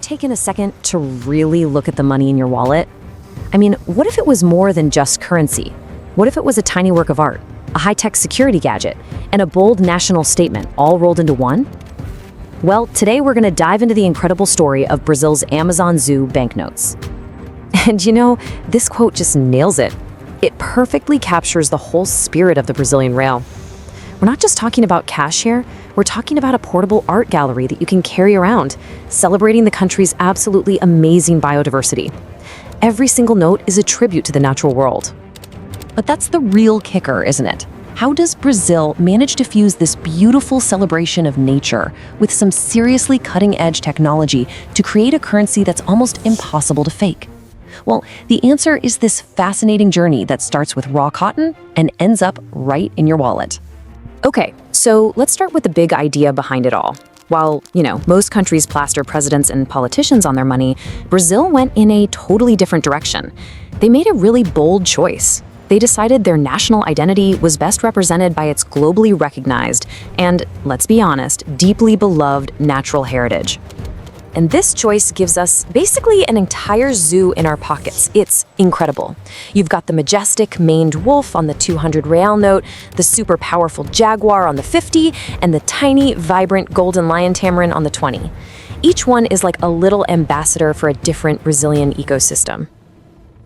taken a second to really look at the money in your wallet? I mean, what if it was more than just currency? What if it was a tiny work of art, a high-tech security gadget, and a bold national statement all rolled into one? Well, today we're going to dive into the incredible story of Brazil's Amazon Zoo banknotes. And you know, this quote just nails it. It perfectly captures the whole spirit of the Brazilian real. We're not just talking about cash here, we're talking about a portable art gallery that you can carry around, celebrating the country's absolutely amazing biodiversity. Every single note is a tribute to the natural world. But that's the real kicker, isn't it? How does Brazil manage to fuse this beautiful celebration of nature with some seriously cutting-edge technology to create a currency that's almost impossible to fake? Well, the answer is this fascinating journey that starts with raw cotton and ends up right in your wallet. Okay, so let's start with the big idea behind it all. While, most countries plaster presidents and politicians on their money, Brazil went in a totally different direction. They made a really bold choice. They decided their national identity was best represented by its globally recognized and, let's be honest, deeply beloved natural heritage. And this choice gives us basically an entire zoo in our pockets. It's incredible. You've got the majestic maned wolf on the 200 real note, the super powerful jaguar on the 50, and the tiny, vibrant golden lion tamarin on the 20. Each one is like a little ambassador for a different Brazilian ecosystem.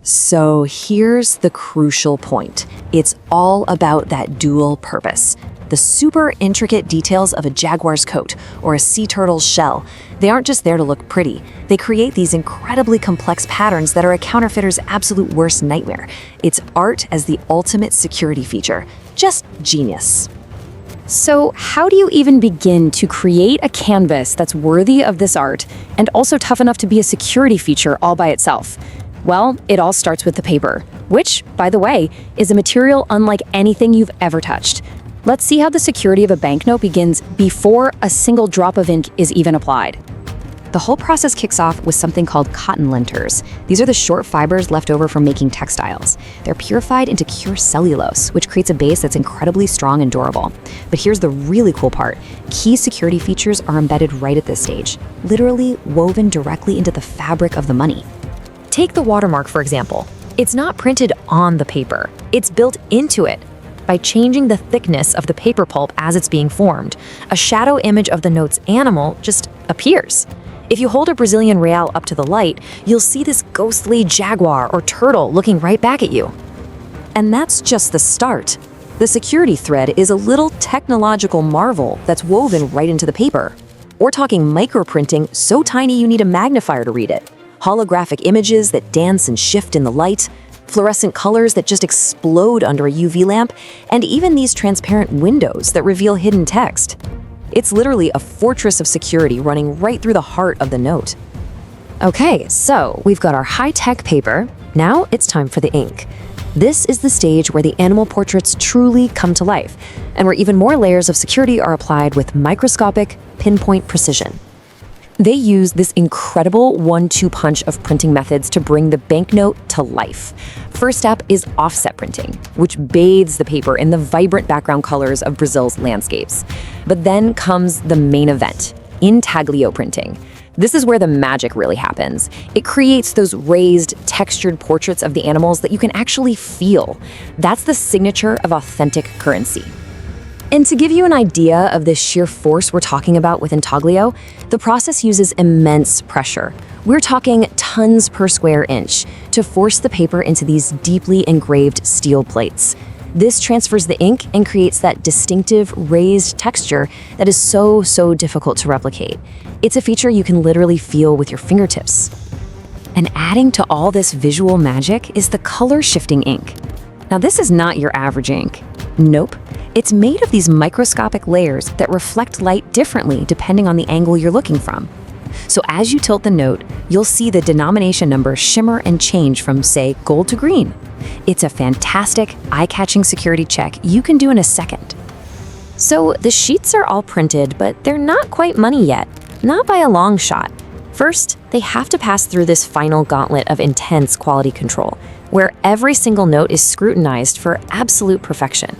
So here's the crucial point. It's all about that dual purpose. The super intricate details of a jaguar's coat or a sea turtle's shell. They aren't just there to look pretty. They create these incredibly complex patterns that are a counterfeiter's absolute worst nightmare. It's art as the ultimate security feature. Just genius. So how do you even begin to create a canvas that's worthy of this art and also tough enough to be a security feature all by itself? Well, it all starts with the paper, which, by the way, is a material unlike anything you've ever touched. Let's see how the security of a banknote begins before a single drop of ink is even applied. The whole process kicks off with something called cotton linters. These are the short fibers left over from making textiles. They're purified into pure cellulose, which creates a base that's incredibly strong and durable. But here's the really cool part. Key security features are embedded right at this stage, literally woven directly into the fabric of the money. Take the watermark, for example. It's not printed on the paper. It's built into it. By changing the thickness of the paper pulp as it's being formed, a shadow image of the note's animal just appears. If you hold a Brazilian real up to the light, you'll see this ghostly jaguar or turtle looking right back at you. And that's just the start. The security thread is a little technological marvel that's woven right into the paper. We're talking microprinting so tiny you need a magnifier to read it. Holographic images that dance and shift in the light, fluorescent colors that just explode under a UV lamp, and even these transparent windows that reveal hidden text. It's literally a fortress of security running right through the heart of the note. Okay, so we've got our high-tech paper. Now it's time for the ink. This is the stage where the animal portraits truly come to life, and where even more layers of security are applied with microscopic, pinpoint precision. They use this incredible 1-2 punch of printing methods to bring the banknote to life. First step is offset printing, which bathes the paper in the vibrant background colors of Brazil's landscapes. But then comes the main event, intaglio printing. This is where the magic really happens. It creates those raised, textured portraits of the animals that you can actually feel. That's the signature of authentic currency. And to give you an idea of the sheer force we're talking about with intaglio, the process uses immense pressure. We're talking tons per square inch to force the paper into these deeply engraved steel plates. This transfers the ink and creates that distinctive raised texture that is so difficult to replicate. It's a feature you can literally feel with your fingertips. And adding to all this visual magic is the color-shifting ink. Now, this is not your average ink. Nope. It's made of these microscopic layers that reflect light differently depending on the angle you're looking from. So as you tilt the note, you'll see the denomination number shimmer and change from, say, gold to green. It's a fantastic, eye-catching security check you can do in a second. So the sheets are all printed, but they're not quite money yet. Not by a long shot. First, they have to pass through this final gauntlet of intense quality control, where every single note is scrutinized for absolute perfection.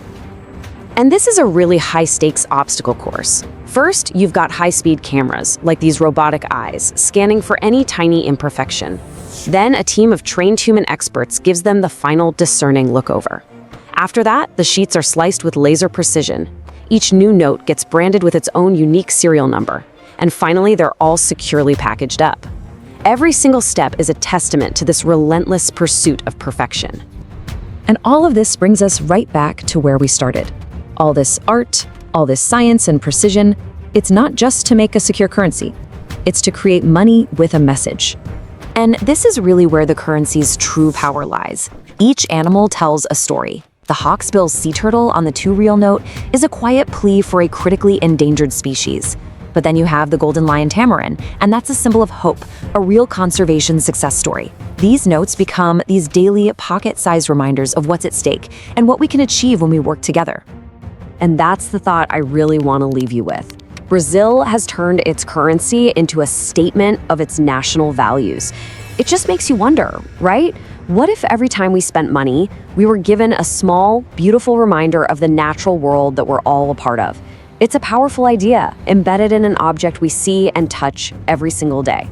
And this is a really high-stakes obstacle course. First, you've got high-speed cameras, like these robotic eyes, scanning for any tiny imperfection. Then a team of trained human experts gives them the final discerning look-over. After that, the sheets are sliced with laser precision. Each new note gets branded with its own unique serial number. And finally, they're all securely packaged up. Every single step is a testament to this relentless pursuit of perfection. And all of this brings us right back to where we started. All this art, all this science and precision, it's not just to make a secure currency. It's to create money with a message. And this is really where the currency's true power lies. Each animal tells a story. The hawksbill sea turtle on the 2 real note is a quiet plea for a critically endangered species. But then you have the golden lion tamarin, and that's a symbol of hope, a real conservation success story. These notes become these daily pocket-sized reminders of what's at stake and what we can achieve when we work together. And that's the thought I really want to leave you with. Brazil has turned its currency into a statement of its national values. It just makes you wonder, right? What if every time we spent money, we were given a small, beautiful reminder of the natural world that we're all a part of? It's a powerful idea, embedded in an object we see and touch every single day.